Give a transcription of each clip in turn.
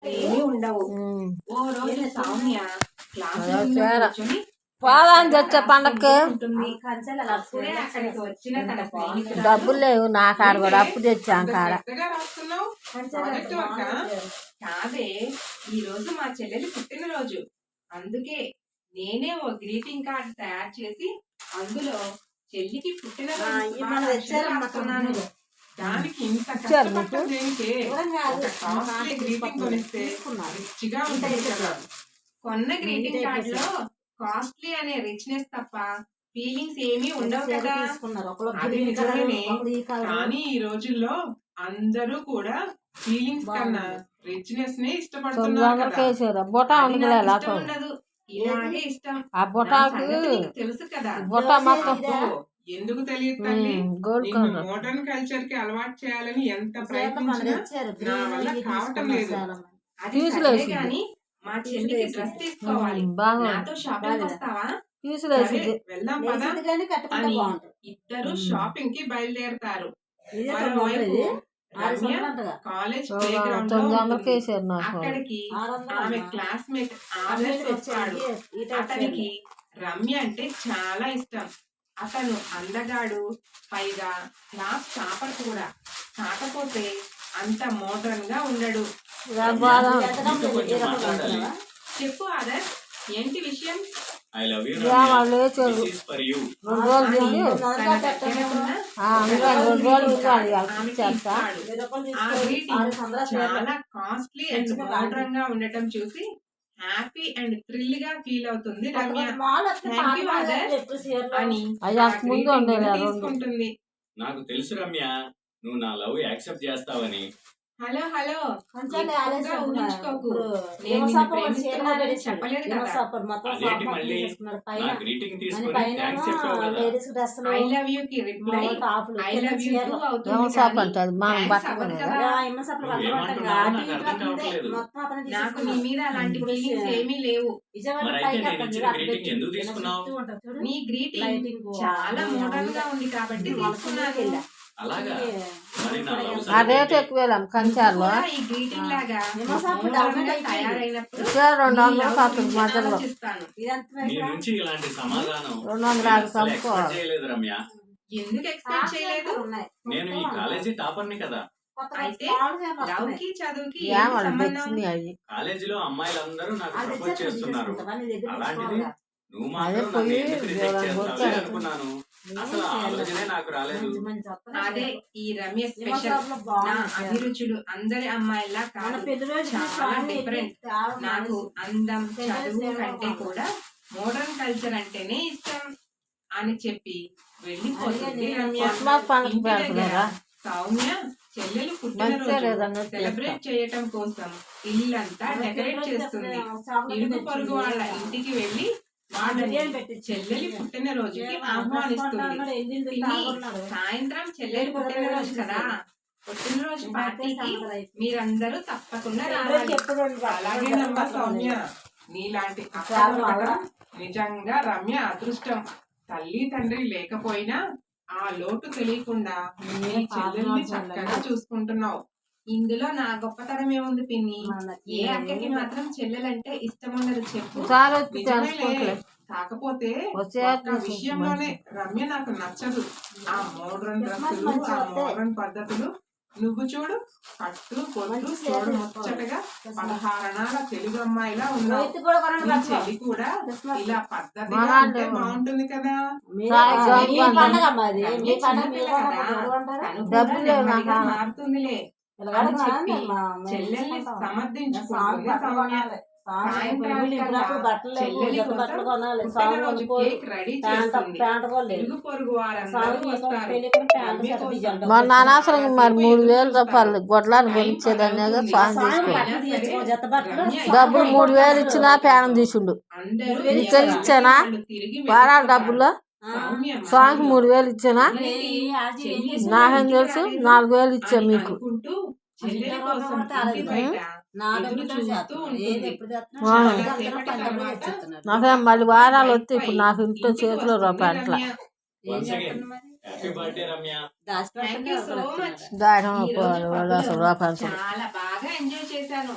ఏమీ ఉండవు. ఓ రోజు సౌమ్య క్లాస్ పోదాం తెచ్చే పండక్కి అప్పుడే అక్కడికి వచ్చిన తన స్నేహితురాలు డబ్బులు లేవు నా కాడ కూడా అప్పు తెచ్చాం కాడ కాదే ఈ రోజు మా చెల్లెలి పుట్టినరోజు, అందుకే నేనే ఓ గ్రీటింగ్ కార్డ్ తయారు చేసి అందులో చెల్లికి పుట్టినరోజు రాస్తున్నాను. దానికి ఇంత కష్టపడ్డం దేనికే? ఒక కాస్ట్లీ గ్రీటింగ్ కొనిస్తే రిచ్గా ఉంటుంది కదా. కొన్న గ్రీటింగ్ కార్డ్ లో కాస్ట్లీ అనే రిచ్నెస్ తప్ప ఫీలింగ్స్ ఏమీ ఉండవు కదా. అది నిజమేనే, కానీ ఈ రోజుల్లో అందరూ కూడా ఫీలింగ్స్ కన్నా రిచ్నెస్ నే ఇష్టపడుతున్నారు కదా. ఉండదు, ఇలాగే ఇష్టం. తెలుసు కదా. ఎందుకు తెలియదు తల్లి, మోడర్న్ కల్చర్ కి అలవాటు చేయాలని ఎంత ప్రయత్నించినా నా వల్ల కావటం లేదు. అది సరే గాని మా చెల్లికి డ్రెస్ తీసుకోవాలి, నాతో షాపింగ్ వస్తావా? వెళ్దాం పదా అని ఇద్దరు షాపింగ్ కి బయలుదేరతారు. మరోవైపు రమ్య కాలేజ్ ప్లే గ్రౌండ్ లో అక్కడికి ఆమె క్లాస్మేట్ ఆదర్శ్ వస్తాడు. అతనికి రమ్య అంటే చాలా ఇష్టం. అతను అందగాడు, పైగా క్లాస్ టాపర్ కూడా. కాకపోతే అంత మోడర్న్ గా ఉండడు. చెప్పు ఆదర్శ్, ఏంటి విషయం? I love you. This is for you. చాలా కాస్ట్లీ అండ్ మోడర్న్ గా ఉండటం చూసి హ్యాపీ అండ్ థ్రిల్ గా ఫీల్ అవుతుంది రమ్య. థ్యాంక్ యూ ఆదర్శ్ అని తీసుకుంటుంది. నాకు తెలుసు రమ్య, నువ్వు నా లవ్ యాక్సెప్ట్ చేస్తావని. హలో హలో, ఊహించుకోకు, నేను నిన్ను ప్రేమిస్తున్నానని చెప్పలేదు కదా. అదేంటి మళ్ళీ నా గ్రీటింగ్ తీసుకొని థాంక్స్ చెప్పావు కదా. ఐ లవ్ యూ కి reply I love you two అవుతుంది. నాకు నీ మీద అలాంటి ఫీలింగ్స్ ఏమీ లేవు. మరైతే నేను ఇచ్చిన గ్రీటింగ్ ఎందుకు తీసుకున్నావు? నీ గ్రీటింగ్ చాలా మోడర్న్ గా ఉంది కాబట్టి తీసుకున్నాను. అలాగా, మరి నా లవ్ అదేంటి ఎక్కువ కంచాలు ఈ గ్రీటింగ్ లాగా తయారైనప్పుడు నీ నుంచి ఇలాంటి సమాధానం 200 ఎక్స్పెక్ట్ చేయలేదు రమ్య. ఎందుకు ఎక్స్పెక్ట్ చేయలేదు? నేను ఈ కాలేజీ టాపర్ని కదా. అయితే లవ్కి చదువుకి కాలేజీలో అమ్మాయిలందరూ నాకు ప్రపోజ్ చేస్తున్నారు. అలాంటిది నువ్వు మాత్రం నన్ను ఎందుకు రిజెక్ట్ చేస్తావే అనుకున్నాను. అసలు ఆ ఆలోచనే నాకు రాలేదు. అదే ఈ రమ్య స్పెషల్. నా అభిరుచులు అందరి అమ్మాయిలా కాదు, చాలా డిఫరెంట్. నాకు అందం, చదువు కంటే కూడా మోడర్న్ కల్చర్ అంటేనే ఇష్టం అని చెప్పి వెళ్ళిపోతుంది రమ్య. సౌమ్య చెల్లెలు పుట్టినరోజు సెలబ్రేట్ చేయటం కోసం ఇల్లంతా డెకరేట్ చేస్తుంది. ఇరుగు పొరుగు వాళ్ళ ఇంటికి వెళ్లి వాళ్ళని చెల్లెలి పుట్టినరోజుకి ఆహ్వానిస్తుంది. సాయంత్రం చెల్లెలి పుట్టినరోజు కదా, పుట్టినరోజు పార్టీకి మీరందరూ తప్పకుండా రావాలి. అలాగేనమ్మా సౌమ్య, నీలాంటి అక్క నిజంగా రమ్య అదృష్టం. తల్లి తండ్రి లేకపోయినా ఆ లోటు తెలియకుండా నీ చెల్లెల్ని చక్కగా చూసుకుంటున్నావు. ఇందులో నా గొప్పతనం ఏముంది పిన్ని? ఏ అక్కకి మాత్రం చెల్లెలంటే ఇష్టం ఉండదు చెప్పు. కాకపోతే ఒక్క విషయంలోనే రమ్య నాకు నచ్చదు, ఆ మోడ్రన్ డ్రెస్సులు, ఆ మోడ్రన్ పద్ధతులు. నువ్వు చూడు, కట్టు పొట్టు చూడు ముచ్చటగా 16 అణాల తెలుగు అమ్మాయిలా ఉన్నావు. చెల్లి కూడా ఇలా పద్ధతిగా ఉంటే బాగుంటుంది కదా. మారుతుందిలే అని చెప్పి చెల్లెల్ని సమర్థించుకుంటుంది సౌమ్య. మొన్న అనవసరంగా మరి 3000 రూపాయలు గొడ్లాన్ని కొనిచ్చేదాన్ని ఫ్యాన్ తీసుకో. డబ్బులు 3000 ఇచ్చినా ఫ్యాన్ తీసుండు. ఇచ్చానా వారాల డబ్బుల్లో స్వామికి 3000 ఇచ్చానా? నాకేం తెలుసు, 4000 ఇచ్చా మీకు. నాకేం మళ్ళీ వారాలు వస్తే ఇప్పుడు నాకు ఇంట్లో చేతిలో రూపాయి అట్లా చాలా బాగా ఎంజాయ్ చేశాను.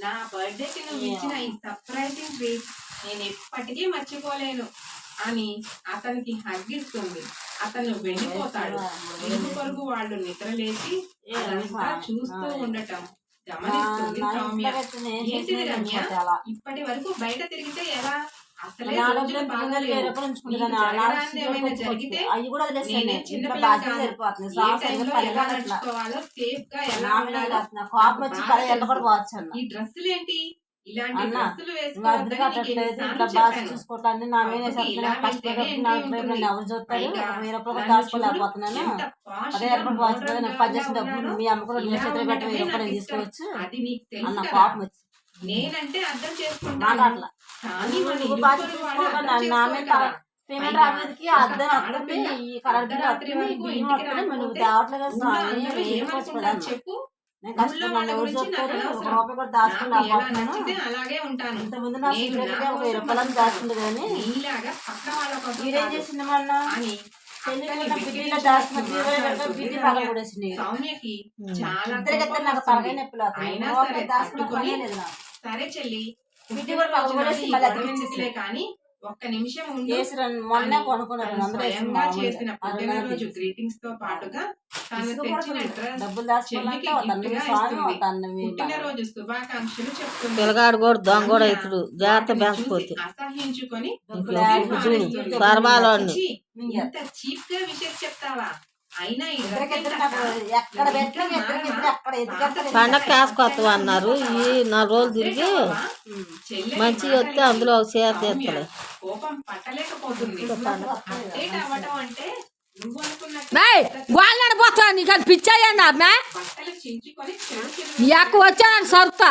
నా బర్త్డేకి నువ్వు ఇచ్చిన ఈ సర్ప్రైజింగ్ ట్రీట్ నేను ఎప్పటికీ మర్చిపోలేను అని అతనికి హగ్గిస్తుంది. అతను వెళ్ళిపోతాడు. ఇరుగు పొరుగు వాళ్ళు నిద్రలేసి అదంతా చూస్తూ ఉండటం గమనిస్తుంది సౌమ్య. ఏంటిది రమ్య, ఇప్పటి వరకు బయట తిరిగితే ఎలా? అసలే రోజులు బాగాలేవు. జరగడానికి ఏమైనా జరిగితే నేనే చిన్నపిల్లలు కాదు. ఏ టైంలో ఎలా నడుచుకోవాలో, సేఫ్ గా ఎలా ఉండాలో ఈ డ్రెస్సులు ఏంటి? ఇలాంటి డ్రెస్సులు వేసుకోవద్దని నీకు ఎన్నిసార్లు చెప్పాను. ఒకటి ఇలా వెళ్తేనే ఎంట్రీ ఉంటుంది. పైగా నన్ను చూడు, ఎంత posh గా modern గా ఉన్నానో. ఇలా ఉండటమే నాకు ఇష్టం. అది నీకు తెలుసు కదా. నేనంటే అర్థం చేసుకుంటాను, కానీ మన ఇరుగు పొరుగు వాళ్ళు అర్థం చేసుకోరు. పైగా అర్ధరాత్రి వరకు ఇంటికి రాకపోతే ఊళ్ళో అందరూ ఏమనుకుంటారు చెప్పు? ఊళ్ళో వాళ్ళ గురించి నాకు అనవసరం. నాకు ఎలా నచ్చితే అలాగే ఉంటాను. నేను నా కోసం నీలాగా పక్క వాళ్ళ కోసం అని అక్కని వెక్కిరించుకుంటూ మాట్లాడుతుంది. సౌమ్యకి చాలా కోపం వస్తుంది. అయినా సరే తట్టుకొని, సరే చెల్లి పుట్టినరోజులే కానీ ఒక్క నిమిషం ఉండు అని స్వయంగా చేసిన పుట్టినరోజు గ్రీటింగ్స్ తో పాటుగా తను తెచ్చిన డ్రెస్ చెల్లికి గిఫ్ట్ గా ఇస్తుంది. పుట్టినరోజు శుభాకాంక్షలు చెప్తుంది. పిల్లగాడు కూడా దొంగ కూడా ఇతడు జాగ్రత్త బెంచపోతే అసహించుకొని సర్వాలోని ఇంత చీప్ గా విషయం చెప్తావా? అయినా ఈ పండగ కాసుకొస్తావు అన్నారు. ఈ 4 రోజులు తిరిగి మంచి వస్తే అందులో ఒక చీర తీస్తలే. కోపం పట్టలేకపోతుంది. అప్డేట్ అవ్వడం అంటే నువ్వు పోతా నీకు అది పిచ్చాయన్నా బట్టలు చించుకొని ఎక్క వచ్చానని సరుతా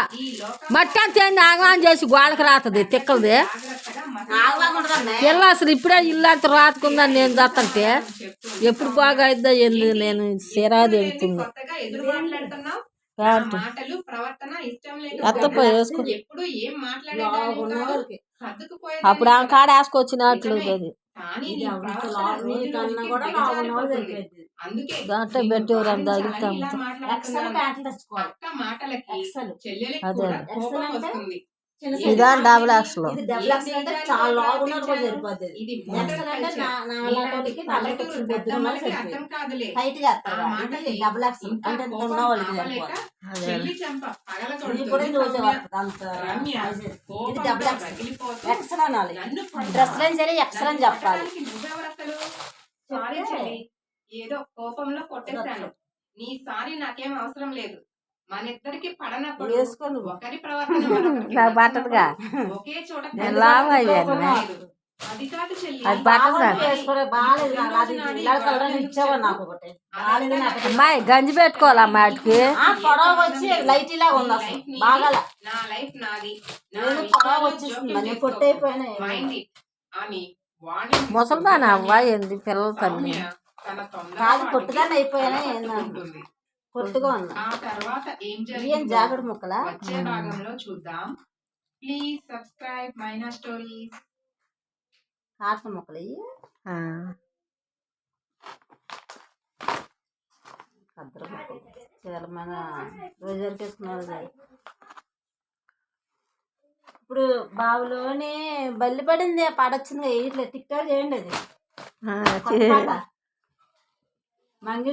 మట్టి అంతే ఆగమాన్ చేసి గోడకు రాతది తిక్కలది ఇల్లు అసలు ఇప్పుడే ఇల్లు అంత రాతుకుందని నేను చత్తంటే ఎప్పుడు బాగా అయిద్దా ఏంది నేను సిరాది వెళ్తుంది కొత్తగా ఎదురు మాట్లాడుతున్నావు. మాటలు ప్రవర్తన ఇష్టం అత్తపో వేసుకో ఎప్పుడు ఏం మాట్లాడేదాన్ని అప్పుడు ఆమె కాడ వేసుకొచ్చినట్లు అది దాంట్లో పెట్టి ఎవరన్నా తగులుతాం వస్తుంది. ఇదా డబుల్ యాక్స్లో చెప్పాలి. సారీ చెల్లి, ఏదో కోపంలో కొట్టేశాను. నీ సారీ నాకేం అవసరం లేదు. మన ఇద్దరికి పడనప్పుడు ఒకరి ప్రవర్తన ఒకే చోట అది కాదు చెల్లి. అమ్మాయి గంజి పెట్టుకోవాలమ్మా వాటికి నా లైఫ్ నాది, ముసలిదానా అవ్వా ఏంది పిల్లల తల్లి ఆ తర్వాత ఏం జరిగింది వచ్చే భాగంలో చూద్దాం. Please subscribe Maina stories. Cotton మొక్కలు చీరమైన రోజులకి వేసుకున్నారు. ఇప్పుడు బావులోని బల్లి పడింది, పడొచ్చింది. ఇట్లా టిక్టాక్ చేయండి అది మంగి